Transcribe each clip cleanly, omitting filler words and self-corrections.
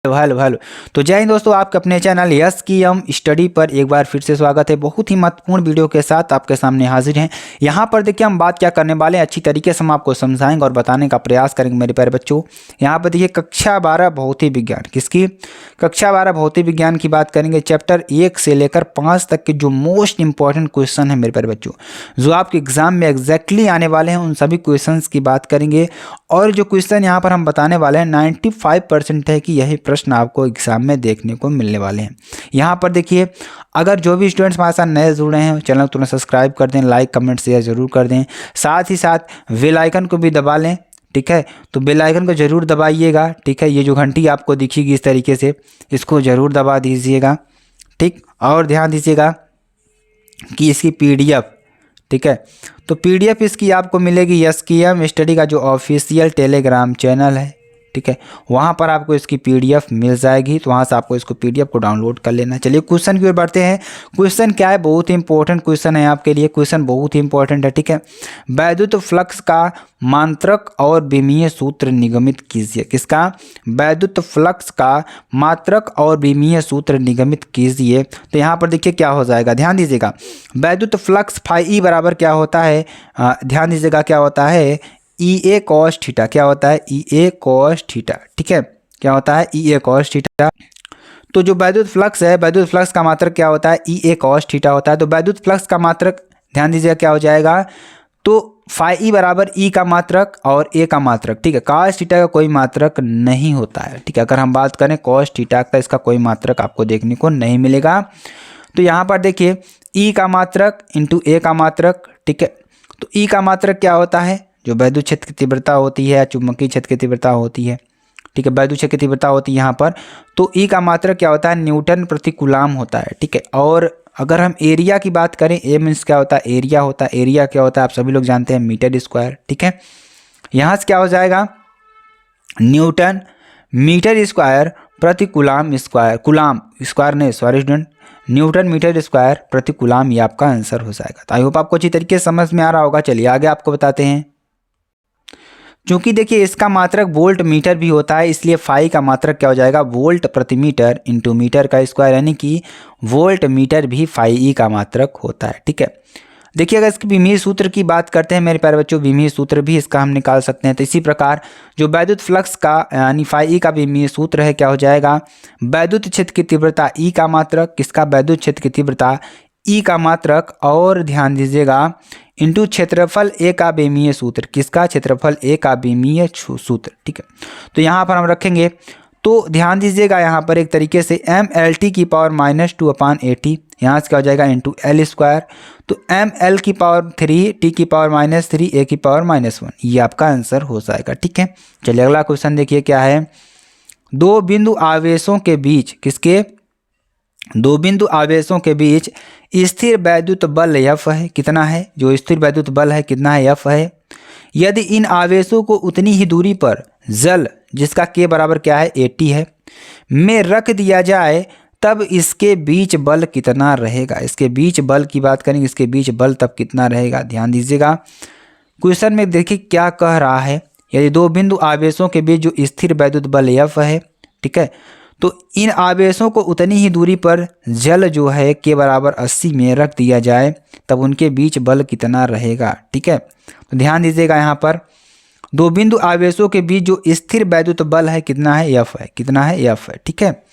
Hello hello. तो जय हिंद दोस्तों, आपके अपने चैनल यस की हम स्टडी पर एक बार फिर से स्वागत है। बहुत ही महत्वपूर्ण वीडियो के साथ आपके सामने हाजिर हैं। यहाँ पर देखिए हम बात क्या करने वाले हैं, अच्छी तरीके से हम आपको समझाएंगे और बताने का प्रयास करेंगे मेरे प्यारे बच्चों। यहाँ पर देखिए कक्षा 12 भौतिक विज्ञान, किसकी कक्षा 12 भौतिक विज्ञान की बात करेंगे। चैप्टर 1 से लेकर 5 तक के जो मोस्ट इंपॉर्टेंट क्वेश्चन है मेरे प्यारे बच्चों, जो आपके एग्जाम में एग्जैक्टली आने वाले हैं, उन सभी क्वेश्चन की बात करेंगे। और जो क्वेश्चन यहाँ पर हम बताने वाले हैं 95% है कि यही प्रश्न आपको एग्जाम में देखने को मिलने वाले हैं। यहाँ पर देखिए, अगर जो भी स्टूडेंट्स हमारे साथ नए जुड़े हैं चैनल तुरंत सब्सक्राइब कर दें, लाइक कमेंट शेयर जरूर कर दें, साथ ही साथ बेल आइकन को भी दबा लें। ठीक है, तो बेल आइकन को जरूर दबाइएगा। ठीक है, ये जो घंटी आपको दिखेगी इस तरीके से, इसको जरूर दबा दीजिएगा। ठीक, और ध्यान दीजिएगा कि इसकी PDF, ठीक है, तो PDF इसकी आपको मिलेगी यस की एम स्टडी का जो ऑफिशियल टेलीग्राम चैनल है। ठीक है, वहाँ पर आपको इसकी PDF मिल जाएगी, तो वहाँ से आपको इसको PDF को डाउनलोड कर लेना। चलिए क्वेश्चन की ओर बढ़ते हैं। क्वेश्चन क्या है, बहुत ही इंपॉर्टेंट क्वेश्चन है आपके लिए, क्वेश्चन बहुत ही इंपॉर्टेंट है। ठीक है, वैद्युत फ्लक्स का मात्रक और विमीय सूत्र निगमित कीजिए। किसका? वैद्युत फ्लक्स का मात्रक और विमीय सूत्र निगमित कीजिए। तो यहाँ पर देखिए क्या हो जाएगा, ध्यान दीजिएगा। वैद्युत फ्लक्स फाई बराबर क्या होता है, ध्यान दीजिएगा क्या होता है, EA cos थीटा। क्या होता है? EA cos theta. ठीक है, क्या होता है? EA cos theta. तो जो वैद्युत फ्लक्स है, वैद्युत फ्लक्स का मात्रक क्या होता है? EA cos थीटा होता है। तो वैद्युत फ्लक्स का मात्रक ध्यान दीजिएगा क्या हो जाएगा, तो फाई बराबर E का मात्रक और A का मात्रक। ठीक है, cos थीटा का कोई मात्रक नहीं होता है। ठीक है, अगर हम बात करें cos थीटा का, इसका कोई मात्रक आपको देखने को नहीं मिलेगा। तो यहाँ पर देखिए E का मात्रक इंटू A का मात्रक। ठीक है, तो E का मात्रक क्या होता है, जो वैद्युत क्षेत्र की तीव्रता होती है, चुंबकीय क्षेत्र की तीव्रता होती है। ठीक है, वैद्युत क्षेत्र की तीव्रता होती है यहाँ पर। तो E का मात्रक क्या होता है, न्यूटन प्रति कूलाम होता है। ठीक है, और अगर हम एरिया की बात करें, ए मीन्स क्या होता है, एरिया होता है। एरिया क्या होता है आप सभी लोग जानते हैं, मीटर स्क्वायर। ठीक है, यहाँ से क्या हो जाएगा, न्यूटन मीटर स्क्वायर प्रति कूलाम स्क्वायर, कूलाम स्क्वायर नहीं, sorry student, newton meter square प्रति कूलाम, ये आपका आंसर हो जाएगा। तो आई होप आपको अच्छी तरीके से समझ में आ रहा होगा। चलिए आगे आपको बताते हैं। क्योंकि देखिए इसका मात्रक वोल्ट मीटर भी होता है, इसलिए फाई का मात्रक क्या हो जाएगा, वोल्ट प्रति मीटर इंटू मीटर का स्क्वायर, यानी कि वोल्ट मीटर भी फाई ई का मात्रक होता है। ठीक है, देखिए अगर इसके विमीय सूत्र की बात करते हैं मेरे प्यारे बच्चों, विमीय सूत्र भी इसका हम निकाल सकते हैं। तो इसी प्रकार जो वैद्युत फ्लक्स का यानी फाई ई का विमीय सूत्र है, क्या हो जाएगा, वैद्युत क्षेत्र की तीव्रता E का मात्रक, किसका, वैद्युत क्षेत्र की तीव्रता E का मात्रक, और ध्यान दीजिएगा इंटू क्षेत्रफल A का विमीय सूत्र, किसका, क्षेत्रफल A का विमीय सूत्र। ठीक है, तो यहाँ पर हम रखेंगे, तो ध्यान दीजिएगा यहाँ पर एक तरीके से MLT की पावर -2/80, यहाँ से क्या हो जाएगा इंटू L स्क्वायर। तो ML की पावर 3, T की पावर -3, A की पावर -1, ये आपका आंसर हो जाएगा। ठीक है, चलिए अगला क्वेश्चन देखिए क्या है। दो बिंदु आवेशों के बीच, किसके, दो बिंदु आवेशों के बीच स्थिर वैद्युत बल F है। कितना है, जो स्थिर वैद्युत बल है कितना है, F है। यदि इन आवेशों को उतनी ही दूरी पर जल, जिसका K बराबर क्या है, 80 है, में रख दिया जाए, तब इसके बीच बल कितना रहेगा। इसके बीच बल की बात करेंगे, इसके बीच बल तब कितना रहेगा। ध्यान दीजिएगा क्वेश्चन में देखिए क्या कह रहा है, यदि दो बिंदु आवेशों के बीच जो स्थिर वैद्युत बल F है, ठीक है, तो इन आवेशों को उतनी ही दूरी पर जल जो है K बराबर 80 में रख दिया जाए, तब उनके बीच बल कितना रहेगा। ठीक है, तो ध्यान दीजिएगा यहाँ पर दो बिंदु आवेशों के बीच जो स्थिर वैद्युत बल है कितना है, F है। कितना है, F है। ठीक है,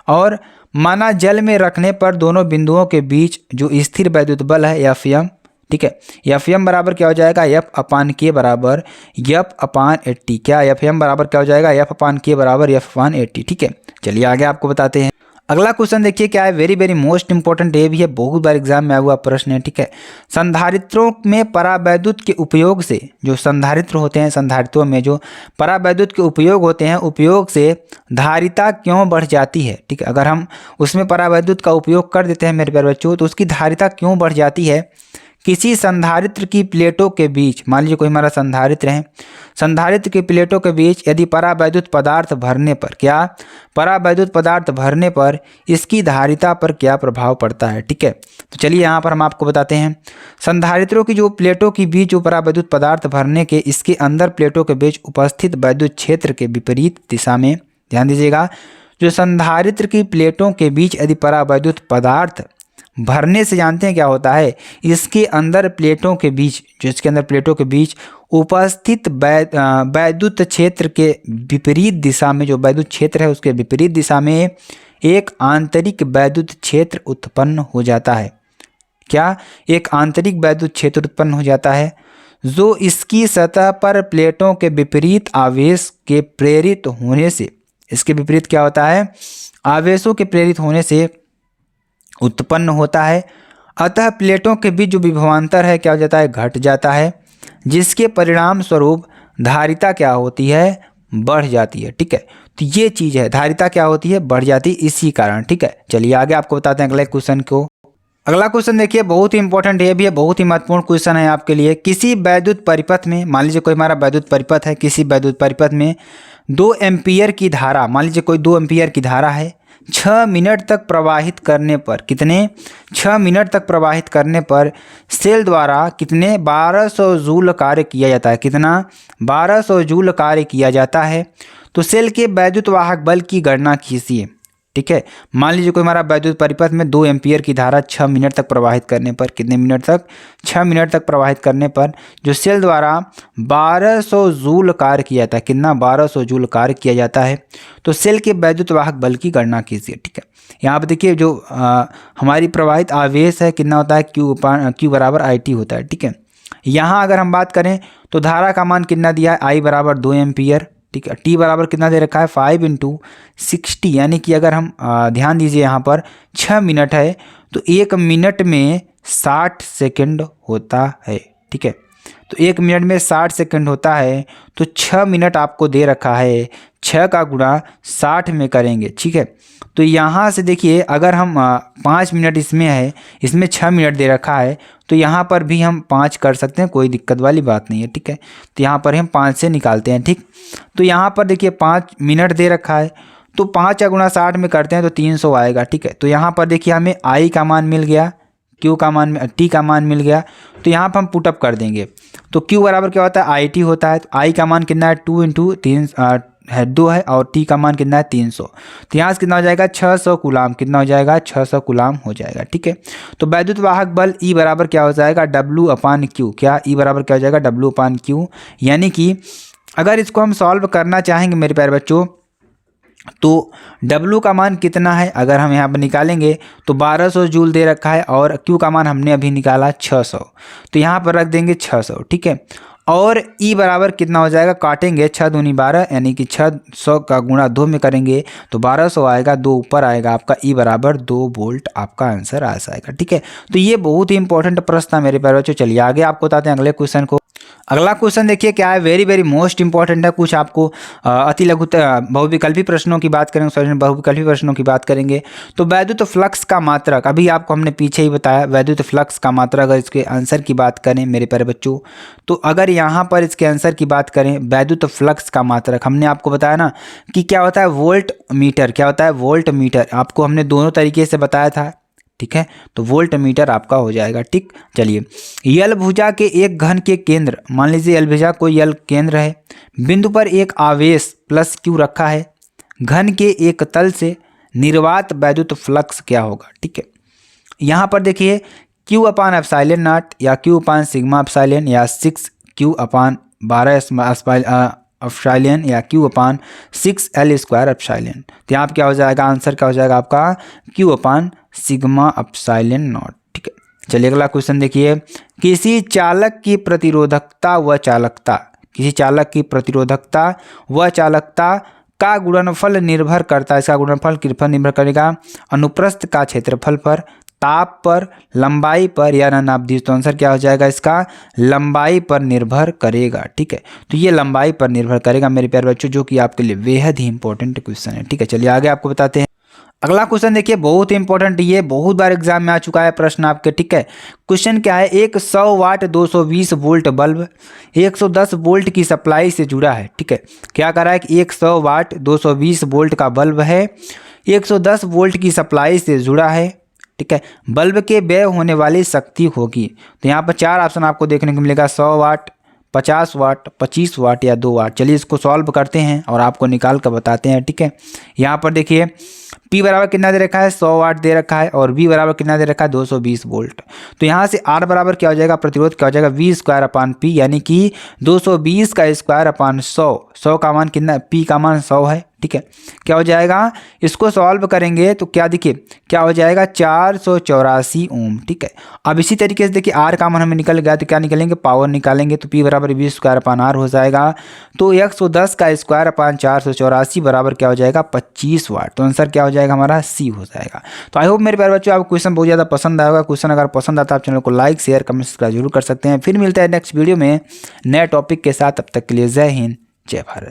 और माना जल में रखने पर दोनों बिंदुओं के बीच जो स्थिर वैद्युत बल है Fm, ठीक है, Fm बराबर क्या हो जाएगा, F/K बराबर F/80। क्या Fm बराबर क्या हो जाएगा, F/K बराबर F/80। ठीक है, चलिए आगे आपको बताते हैं। अगला क्वेश्चन देखिए क्या है, वेरी मोस्ट इंपॉर्टेंट, ये भी है, बहुत बार एग्जाम में आया हुआ प्रश्न है। ठीक है, संधारित्रों में परावैद्युत के उपयोग से, जो संधारित्र होते हैं, संधारित्रों में जो परावैद्युत के उपयोग होते हैं, उपयोग से धारिता क्यों बढ़ जाती है। ठीक है, अगर हम उसमें परावैद्युत का उपयोग कर देते हैं मेरे प्यारे बच्चों, तो उसकी धारिता क्यों बढ़ जाती है। किसी संधारित्र की प्लेटों के बीच, मान लीजिए कोई हमारा संधारित्र है, संधारित्र की प्लेटों के बीच यदि परावैद्युत पदार्थ भरने पर, क्या, परावैद्युत पदार्थ भरने पर इसकी धारिता पर क्या प्रभाव पड़ता है। ठीक है, तो चलिए यहाँ पर हम आपको बताते हैं। संधारित्रों की जो प्लेटों के बीच जो परावैद्युत पदार्थ भरने के, इसके अंदर प्लेटों के बीच उपस्थित वैद्युत क्षेत्र के विपरीत दिशा में, ध्यान दीजिएगा, जो संधारित्र की प्लेटों के बीच यदि परावैद्युत पदार्थ भरने से जानते हैं क्या होता है, इसके अंदर प्लेटों के बीच, जो इसके अंदर प्लेटों के बीच उपस्थित वैद्युत क्षेत्र के विपरीत दिशा में, जो वैद्युत क्षेत्र है उसके विपरीत दिशा में एक आंतरिक वैद्युत क्षेत्र उत्पन्न हो जाता है। क्या? एक आंतरिक वैद्युत क्षेत्र उत्पन्न हो जाता है जो इसकी सतह पर प्लेटों के विपरीत आवेश के प्रेरित होने से, इसके विपरीत क्या होता है, आवेशों के प्रेरित होने से उत्पन्न होता है। अतः प्लेटों के बीच जो विभवांतर है क्या हो जाता है, घट जाता है, जिसके परिणाम स्वरूप धारिता क्या होती है, बढ़ जाती है। ठीक है, तो ये चीज़ है, धारिता क्या होती है, बढ़ जाती है इसी कारण। ठीक है, चलिए आगे आपको बताते हैं अगले क्वेश्चन को। अगला क्वेश्चन देखिए, बहुत ही इंपॉर्टेंट है, भी है बहुत ही महत्वपूर्ण क्वेश्चन है आपके लिए। किसी वैद्युत परिपथ में, मान लीजिए कोई हमारा वैद्युत परिपथ है, किसी वैद्युत परिपथ में 2 एम्पीयर की धारा, मान लीजिए कोई 2 एम्पीयर की धारा है, 6 मिनट तक प्रवाहित करने पर, कितने, 6 मिनट तक प्रवाहित करने पर सेल द्वारा कितने 1200 जूल कार्य किया जाता है। कितना? 1200 जूल कार्य किया जाता है। तो सेल के वैद्युत वाहक बल की गणना कीजिए। ठीक है, मान लीजिए कोई हमारा वैद्युत परिपथ में 2 एम्पीयर की धारा 6 मिनट तक प्रवाहित करने पर, कितने मिनट तक, 6 मिनट तक प्रवाहित करने पर जो सेल द्वारा 1200 जूल कार्य किया जाता है, कितना, 1200 जूल कार्य किया जाता है। तो सेल के वैद्युत वाहक बल की गणना कीजिए। ठीक है, यहाँ पर देखिए जो हमारी प्रवाहित आवेश है कितना होता है, Q बराबर IT होता है। ठीक है, यहाँ अगर हम बात करें तो धारा का मान कितना दिया है, I बराबर 2 एम्पीयर। ठीक है, T बराबर कितना दे रखा है, 5 × 60, यानी कि अगर हम ध्यान दीजिए यहाँ पर 6 मिनट है तो 1 मिनट में 60 सेकंड होता है। ठीक है, तो 1 मिनट में 60 सेकंड होता है, तो 6 मिनट आपको दे रखा है, 6 का गुणा 60 में करेंगे। ठीक है, तो यहाँ से देखिए अगर हम 5 मिनट इसमें है, इसमें 6 मिनट दे रखा है, तो यहाँ पर भी हम 5 कर सकते हैं, कोई दिक्कत वाली बात नहीं है। ठीक है, तो यहाँ पर हम 5 से निकालते हैं। ठीक, तो यहाँ पर देखिए 5 मिनट दे रखा है, तो 5 का गुणा 60 में करते हैं तो 300 आएगा। ठीक है, तो यहाँ पर देखिए हमें I का मान मिल गया, Q का मान, T का मान मिल गया, तो यहाँ पर हम पुटअप कर देंगे। तो Q बराबर क्या होता है, IT होता है। तो I का मान कितना है, 2 × 3 है 2 है, और T का मान कितना है, 300। तो यहाँ से कितना हो जाएगा, 600 कूलाम, कितना हो जाएगा, 600 कूलाम हो जाएगा। ठीक है, तो वैद्युत वाहक बल E बराबर क्या हो जाएगा, W/Q। क्या? E बराबर क्या हो जाएगा, W/Q। यानी कि अगर इसको हम सॉल्व करना चाहेंगे मेरे प्यारे बच्चों, तो W का मान कितना है, अगर हम यहाँ पर निकालेंगे तो 1200 जूल दे रखा है, और Q का मान हमने अभी निकाला 600, तो यहाँ पर रख देंगे 600। ठीक है, और E बराबर कितना हो जाएगा, काटेंगे 6 दूनी 12, यानी कि 600 का गुणा 2 में करेंगे तो 1200 आएगा, 2 ऊपर आएगा आपका, E बराबर 2 वोल्ट आपका आंसर आ जाएगा। ठीक है, तो ये बहुत ही इंपॉर्टेंट प्रश्न था मेरे प्यारे बच्चों। चलिए आगे आपको बताते हैं अगले क्वेश्चन को। अगला क्वेश्चन देखिए क्या है, वेरी वेरी मोस्ट इंपॉर्टेंट है। कुछ आपको अति लघु बहुविकल्पी प्रश्नों की बात करेंगे, सॉरी बहुविकल्पी प्रश्नों की बात करेंगे। तो वैद्युत फ्लक्स का मात्रक, अभी आपको हमने पीछे ही बताया, वैद्युत फ्लक्स का मात्रक, अगर इसके आंसर की बात करें मेरे प्यारे बच्चों, तो अगर यहाँ पर इसके आंसर की बात करें वैद्युत फ्लक्स का मात्रक, हमने आपको बताया ना कि क्या होता है, वोल्ट मीटर। क्या होता है, वोल्ट मीटर। आपको हमने दोनों तरीके से बताया था। ठीक है, तो वोल्ट मीटर आपका हो जाएगा। ठीक, चलिए यल भुजा के एक घन के केंद्र, मान लीजिए यल भुजा कोई यल केंद्र है, बिंदु पर एक आवेश +Q रखा है, घन के एक तल से निर्वात वैद्युत फ्लक्स क्या होगा। ठीक है, यहाँ पर देखिए Q/ε0 या Q/σ या 6Q/12 या Q/6L² तो यहाँ क्या हो जाएगा, आंसर क्या हो जाएगा आपका, Q/σ0। ठीक है, चलिए अगला क्वेश्चन देखिए, किसी चालक की प्रतिरोधकता व चालकता, किसी चालक की प्रतिरोधकता व चालकता का गुणनफल निर्भर करता है, इसका गुणनफल किस पर निर्भर करेगा, अनुप्रस्थ का क्षेत्रफल पर, ताप पर, लंबाई पर या नानावधि। तो आंसर क्या हो जाएगा इसका, लंबाई पर निर्भर करेगा। ठीक है, तो ये लंबाई पर निर्भर करेगा मेरे प्यारे बच्चों, जो कि आपके लिए बेहद ही इंपॉर्टेंट क्वेश्चन है। ठीक है, चलिए आगे आपको बताते हैं। अगला क्वेश्चन देखिए, बहुत ही इंपॉर्टेंट, ये बहुत बार एग्जाम में आ चुका है प्रश्न आपके। ठीक है, क्वेश्चन क्या है, एक 100 वाट 220 वोल्ट बल्ब 110 वोल्ट की सप्लाई से जुड़ा है। ठीक है, क्या कर रहा है कि 100 वाट 220 वोल्ट का बल्ब है, 110 वोल्ट की सप्लाई से जुड़ा है। ठीक है, बल्ब के व्यय होने वाली शक्ति होगी, तो यहाँ पर 4 ऑप्शन आपको देखने को मिलेगा, 100 वाट 50 वाट, 25 वाट या 2 वाट। चलिए इसको सॉल्व करते हैं और आपको निकाल कर बताते हैं, ठीक है। यहाँ पर देखिए P बराबर कितना दे रखा है, 100 वाट दे रखा है, और V बराबर कितना दे रखा है, 220 वोल्ट। तो यहाँ से R बराबर क्या हो जाएगा, प्रतिरोध क्या हो जाएगा, V स्क्वायर अपान P, यानी कि 220 का स्क्वायर अपान 100। 100 का मान कितना, P का मान 100 है, ठीक है। क्या हो जाएगा, इसको सॉल्व करेंगे तो क्या देखिए क्या हो जाएगा, 484 ओम, ठीक है। अब इसी तरीके से देखिए R का मान हमें निकल गया तो क्या निकलेंगे, पावर निकालेंगे तो P बराबर V स्क्वायर अपान R हो जाएगा। तो 110 का स्क्वायर अपान 484 बराबर क्या हो जाएगा, 25 वाट। तो आंसर क्या हो जाएगा हमारा, C हो जाएगा। तो आई होप मेरे प्यारे बच्चों आपको क्वेश्चन बहुत ज़्यादा पसंद आएगा। क्वेश्चन अगर पसंद आता है आप चैनल को लाइक शेयर कमेंट सब्सक्राइब जरूर कर सकते हैं। फिर मिलता है नेक्स्ट वीडियो में नए टॉपिक के साथ, तब तक के लिए जय हिंद जय भारत।